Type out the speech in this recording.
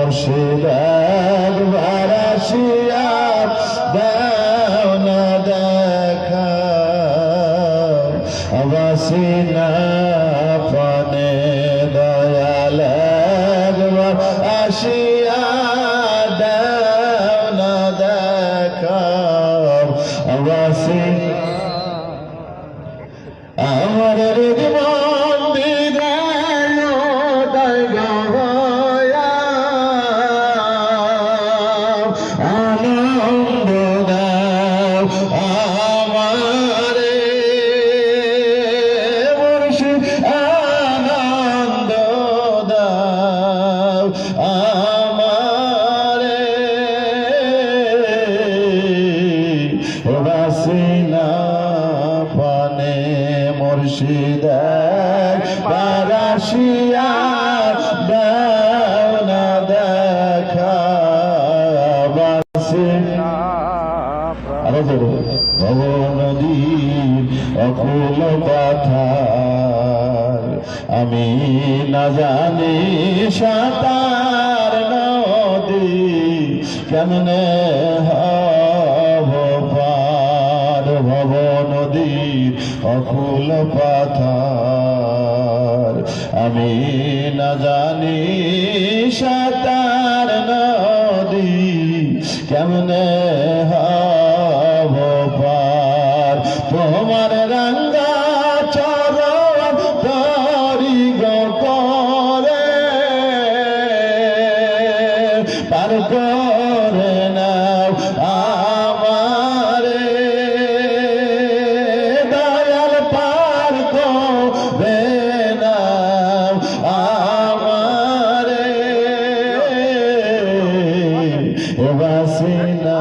মুর্শিদ একবার আসিয়া দাও না দেখা বাসিনা পানে দয়াল একবার আসিয়া দাও না দেখা বাসিনা আমার রিদমান বিদায় দয়া আনন্দ দাও আমারে মুর্শিদ আনন্দ দাও আমারে বাসিনা পানে মুর্শিদ একবার আসিয়া দাও না দেখা বাসিনা ভব নদীর অকুল পাথার আমি না জানি সাঁতার নদী কেমনে হব পার ভব নদীর অকুল পাথার আমি না জানি সাঁতার নদী কেমনে হব পার তোমার রাঙ্গা চরণ তরি গো করে পার করে নাও আমারে দয়াল পার করে নাও আমারে বাসিনা